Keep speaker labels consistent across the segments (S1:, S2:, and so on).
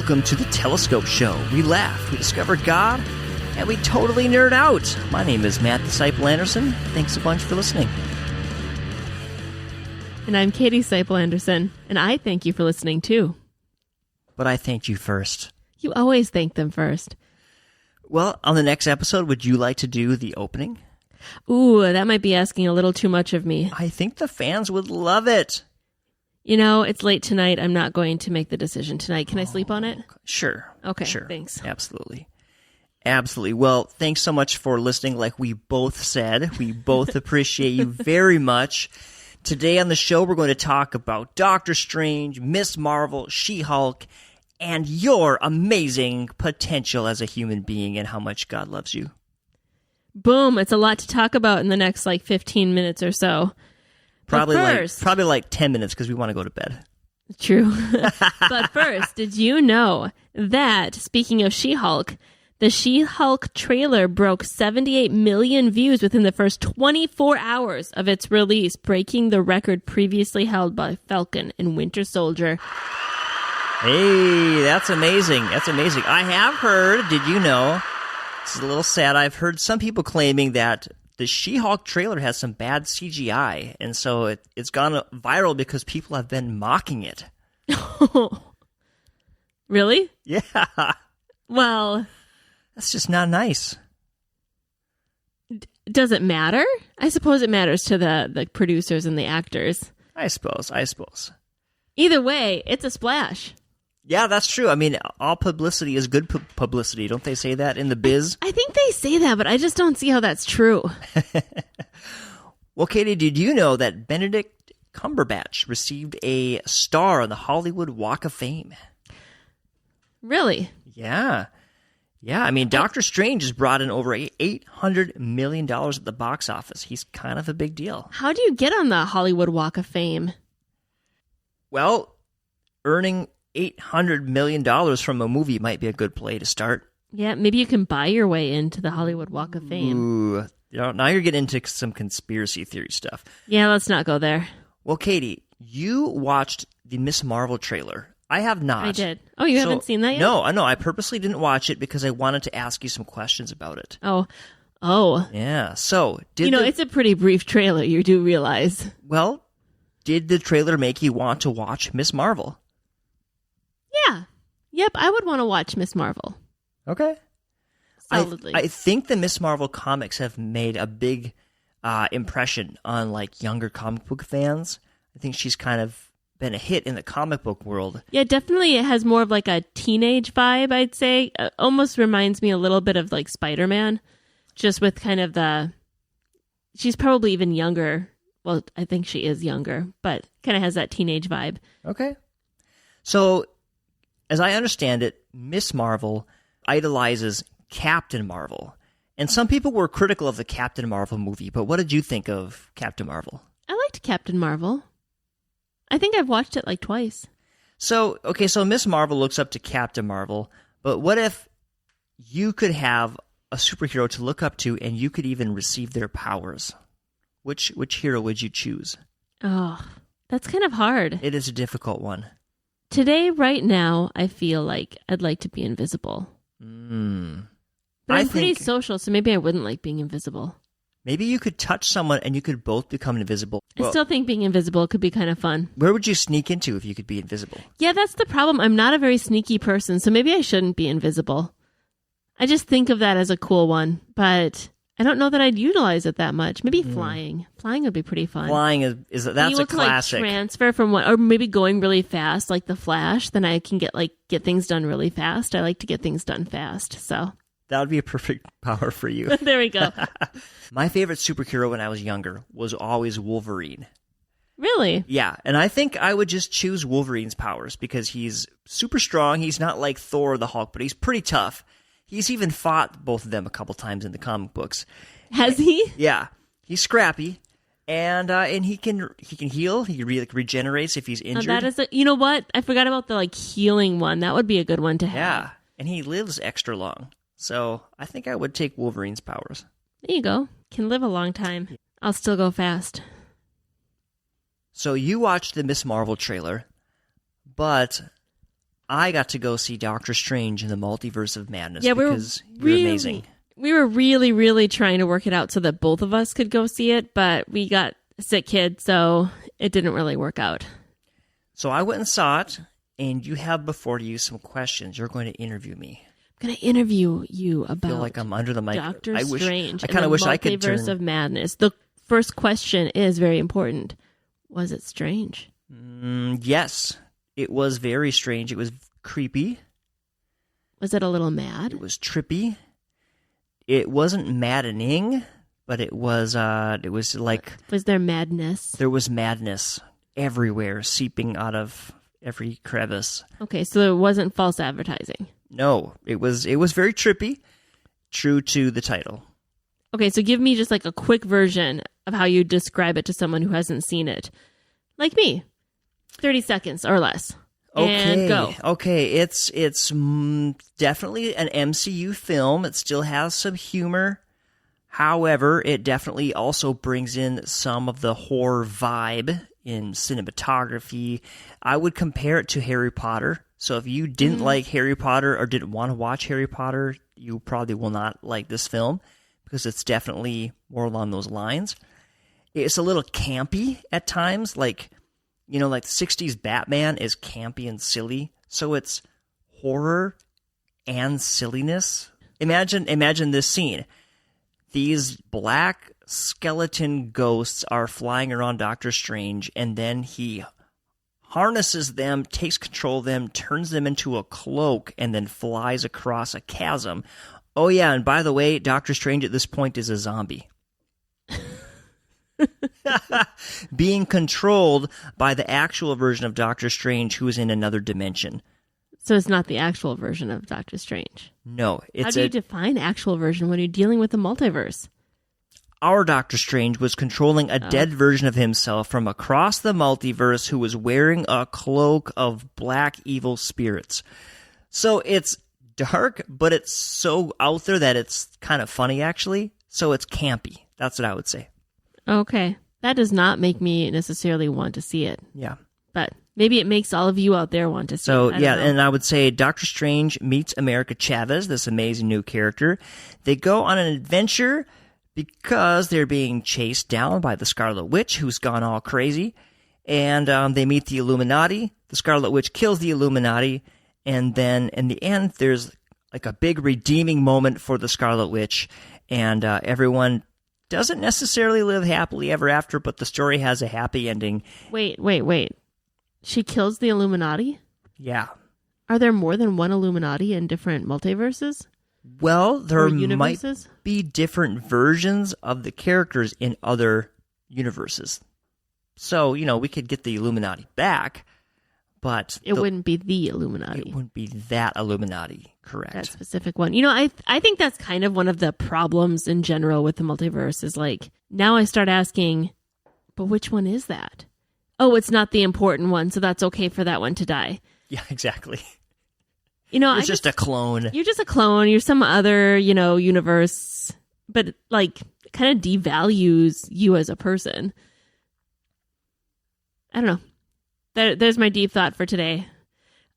S1: Welcome to the Telescope Show. We laugh, we discover God, and we totally nerd out. My name is Matt Disciple Anderson. Thanks a bunch for listening.
S2: And I'm Katie Disciple Anderson, and I thank you for listening too.
S1: But I thanked you first.
S2: You always thank them first.
S1: Well, on the next episode, would you like to do the opening?
S2: Ooh, that might be asking a little too much of me.
S1: I think the fans would love it.
S2: You know, it's late tonight. I'm not going to make the decision tonight. Can I sleep on it?
S1: Sure.
S2: Okay,
S1: sure.
S2: Thanks.
S1: Absolutely. Absolutely. Well, thanks so much for listening. Like we both said, we both appreciate you very much. Today on the show, we're going to talk about Doctor Strange, Miss Marvel, She-Hulk, and your amazing potential as a human being and how much God loves you.
S2: Boom. It's a lot to talk about in the next 15 minutes or so.
S1: Probably
S2: first,
S1: like 10 minutes because we want to go to bed.
S2: True. But first, did you know that, speaking of She-Hulk, the She-Hulk trailer broke 78 million views within the first 24 hours of its release, breaking the record previously held by Falcon and Winter Soldier.
S1: Hey, that's amazing. That's amazing. I have heard, did you know, this is a little sad, I've heard some people claiming that the She-Hulk trailer has some bad CGI, and so it's gone viral because people have been mocking it.
S2: Really?
S1: Yeah.
S2: Well,
S1: that's just not nice.
S2: Does it matter? I suppose it matters to the producers and the actors.
S1: I suppose.
S2: Either way, it's a splash.
S1: Yeah, that's true. I mean, all publicity is good publicity. Don't they say that in the biz?
S2: I think they say that, but I just don't see how that's true.
S1: Well, Katie, did you know that Benedict Cumberbatch received a star on the Hollywood Walk of Fame?
S2: Really?
S1: Yeah. Yeah, I mean, Doctor Strange has brought in over $800 million at the box office. He's kind of a big deal.
S2: How do you get on the Hollywood Walk of Fame?
S1: Well, earning $800 million from a movie might be a good play to start.
S2: Yeah, maybe you can buy your way into the Hollywood Walk of Fame.
S1: Ooh, now you're getting into some conspiracy theory stuff.
S2: Yeah, let's not go there.
S1: Well, Katie, you watched the Miss Marvel trailer. I have not.
S2: I did. Oh, you haven't seen that yet?
S1: No, I purposely didn't watch it because I wanted to ask you some questions about it.
S2: Oh.
S1: Yeah, so
S2: it's a pretty brief trailer, you do realize.
S1: Well, did the trailer make you want to watch Miss Marvel?
S2: Yeah. Yep, I would want to watch Miss Marvel.
S1: Okay.
S2: Solidly.
S1: I think the Miss Marvel comics have made a big impression on younger comic book fans. I think she's kind of been a hit in the comic book world.
S2: Yeah, definitely it has more of a teenage vibe, I'd say. Almost reminds me a little bit of Spider-Man, just with kind of she's probably even younger. Well, I think she is younger, but kind of has that teenage vibe.
S1: Okay. So, as I understand it, Miss Marvel idolizes Captain Marvel. And some people were critical of the Captain Marvel movie, but what did you think of Captain Marvel?
S2: I liked Captain Marvel. I think I've watched it twice.
S1: So Miss Marvel looks up to Captain Marvel, but what if you could have a superhero to look up to and you could even receive their powers? Which hero would you choose?
S2: Oh, that's kind of hard.
S1: It is a difficult one.
S2: Today, right now, I feel like I'd like to be invisible. But I'm pretty social, so maybe I wouldn't like being invisible.
S1: Maybe you could touch someone and you could both become invisible.
S2: I still think being invisible could be kind of fun.
S1: Where would you sneak into if you could be invisible?
S2: Yeah, that's the problem. I'm not a very sneaky person, so maybe I shouldn't be invisible. I just think of that as a cool one, but I don't know that I'd utilize it that much. Maybe flying. Flying would be pretty fun.
S1: Flying is that's a classic.
S2: To transfer from one, or maybe going really fast, like the Flash. Then I can get things done really fast. I like to get things done fast, so
S1: that would be a perfect power for you.
S2: There we go.
S1: My favorite superhero when I was younger was always Wolverine.
S2: Really?
S1: Yeah, and I think I would just choose Wolverine's powers because he's super strong. He's not like Thor or the Hulk, but he's pretty tough. He's even fought both of them a couple times in the comic books.
S2: Has he?
S1: Yeah, he's scrappy, and he can heal. He regenerates if he's injured.
S2: That is you know what? I forgot about the healing one. That would be a good one to have.
S1: Yeah, and he lives extra long. So I think I would take Wolverine's powers.
S2: There you go. Can live a long time. I'll still go fast.
S1: So you watched the Miss Marvel trailer, but I got to go see Doctor Strange in the Multiverse of Madness
S2: Yeah,
S1: because you're amazing.
S2: We were really, really trying to work it out so that both of us could go see it, but we got a sick kid, so it didn't really work out.
S1: So I went and saw it, and you have before you some questions. You're going to interview me.
S2: I'm going to interview you
S1: I feel
S2: about
S1: like I'm under the mic.
S2: Doctor Strange.
S1: I kind of wish I could
S2: Multiverse
S1: turn.
S2: of Madness. The first question is very important. Was it strange?
S1: Yes, it was very strange. It was creepy.
S2: Was it a little mad?
S1: It was trippy. It wasn't maddening, but it was like
S2: Was there madness?
S1: there was madness everywhere, seeping out of every crevice.
S2: Okay, so it wasn't false advertising.
S1: No, it was very trippy, true to the title.
S2: Okay, so give me just like a quick version of how you describe it to someone who hasn't seen it. Like me. 30 seconds or less. And go.
S1: Okay, it's definitely an MCU film. It still has some humor. However, it definitely also brings in some of the horror vibe in cinematography. I would compare it to Harry Potter. So if you didn't like Harry Potter or didn't want to watch Harry Potter, you probably will not like this film because it's definitely more along those lines. It's a little campy at times, like the 60s Batman is campy and silly. So it's horror and silliness. Imagine this scene. These black skeleton ghosts are flying around Doctor Strange, and then he harnesses them, takes control of them, turns them into a cloak, and then flies across a chasm. Oh yeah, and by the way, Doctor Strange at this point is a zombie. Being controlled by the actual version of Doctor Strange who is in another dimension.
S2: So it's not the actual version of Doctor Strange.
S1: No, it's
S2: How do you define actual version when you're dealing with the multiverse?
S1: Our Doctor Strange was controlling a dead version of himself from across the multiverse who was wearing a cloak of black evil spirits. So it's dark, but it's so out there that it's kind of funny, actually. So it's campy. That's what I would say.
S2: Okay. That does not make me necessarily want to see it.
S1: Yeah.
S2: But maybe it makes all of you out there want to see it.
S1: So,
S2: I don't
S1: yeah,
S2: know.
S1: and I would say Doctor Strange meets America Chavez, this amazing new character. They go on an adventure because they're being chased down by the Scarlet Witch, who's gone all crazy. And they meet the Illuminati. The Scarlet Witch kills the Illuminati. And then in the end, there's like a big redeeming moment for the Scarlet Witch. And everyone doesn't necessarily live happily ever after, but the story has a happy ending.
S2: Wait. She kills the Illuminati?
S1: Yeah.
S2: Are there more than one Illuminati in different multiverses?
S1: Well, there
S2: Or
S1: might
S2: universes?
S1: be different versions of the characters in other universes. So, we could get the Illuminati back, but
S2: It wouldn't be the Illuminati.
S1: it wouldn't be that Illuminati, correct?
S2: That specific one. I think that's kind of one of the problems in general with the multiverse is like, now I start asking, but which one is that? Oh, it's not the important one, so that's okay for that one to die.
S1: Yeah, exactly.
S2: It's
S1: just a clone.
S2: You're just a clone. You're some other, universe, but like kind of devalues you as a person. I don't know. There's my deep thought for today.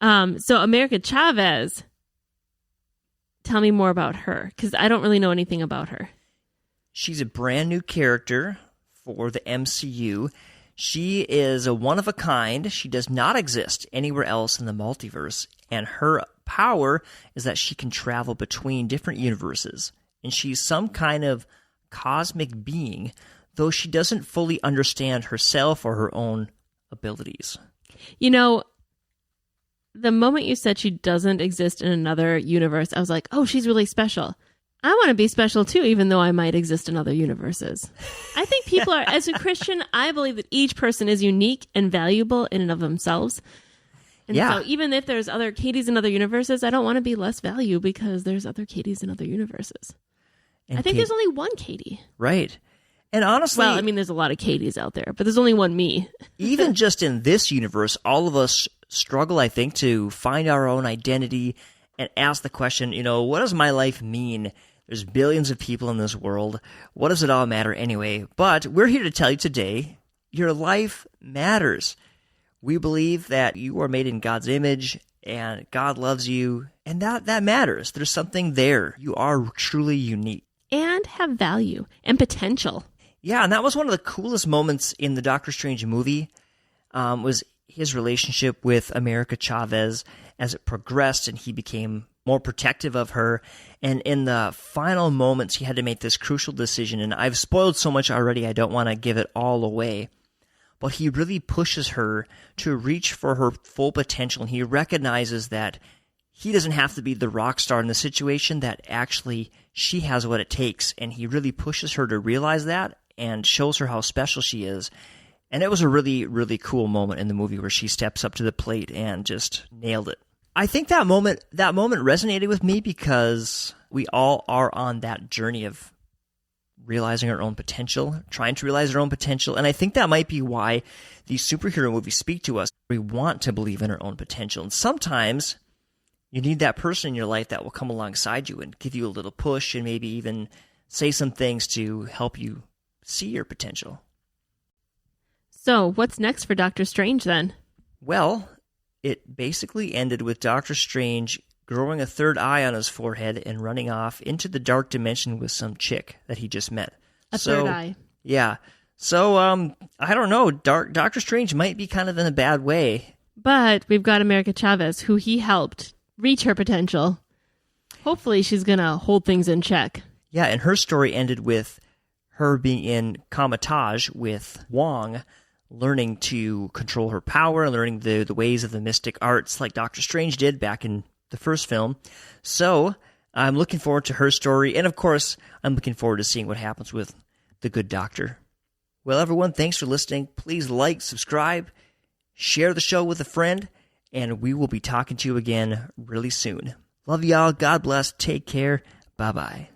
S2: So America Chavez, tell me more about her, because I don't really know anything about her.
S1: She's a brand new character for the MCU. She is a one of a kind. She does not exist anywhere else in the multiverse, and her power is that she can travel between different universes, and she's some kind of cosmic being, though she doesn't fully understand herself or her own abilities.
S2: The moment you said she doesn't exist in another universe, I was like, oh, she's really special. I want to be special too, even though I might exist in other universes. I think people are, as a Christian, I believe that each person is unique and valuable in and of themselves. And so even if there's other Katies in other universes, I don't want to be less value because there's other Katies in other universes.
S1: And
S2: I think there's only one Katie.
S1: Right. And honestly...
S2: Well, I mean, there's a lot of Katies out there, but there's only one me.
S1: Even just in this universe, all of us struggle, I think, to find our own identity and ask the question, what does my life mean? There's billions of people in this world. What does it all matter anyway? But we're here to tell you today, your life matters. We believe that you are made in God's image, and God loves you, and that matters. There's something there. You are truly unique.
S2: And have value and potential.
S1: Yeah, and that was one of the coolest moments in the Doctor Strange movie, was his relationship with America Chavez as it progressed and he became more protective of her. And in the final moments, he had to make this crucial decision. And I've spoiled so much already, I don't want to give it all away. But he really pushes her to reach for her full potential. And he recognizes that he doesn't have to be the rock star in the situation, that actually she has what it takes. And he really pushes her to realize that and shows her how special she is. And it was a really, really cool moment in the movie where she steps up to the plate and just nailed it. I think that moment resonated with me because we all are on that journey of realizing our own potential, trying to realize our own potential. And I think that might be why these superhero movies speak to us. We want to believe in our own potential. And sometimes you need that person in your life that will come alongside you and give you a little push and maybe even say some things to help you see your potential.
S2: So what's next for Doctor Strange then?
S1: Well, it basically ended with Doctor Strange growing a third eye on his forehead and running off into the dark dimension with some chick that he just met.
S2: Third eye.
S1: Yeah. So, I don't know. Doctor Strange might be kind of in a bad way.
S2: But we've got America Chavez, who he helped reach her potential. Hopefully she's going to hold things in check.
S1: Yeah, and her story ended with her being in comatage with Wong, learning to control her power and learning the ways of the mystic arts like Doctor Strange did back in the first film. So I'm looking forward to her story. And of course, I'm looking forward to seeing what happens with the good doctor. Well, everyone, thanks for listening. Please like, subscribe, share the show with a friend, and we will be talking to you again really soon. Love y'all. God bless. Take care. Bye-bye.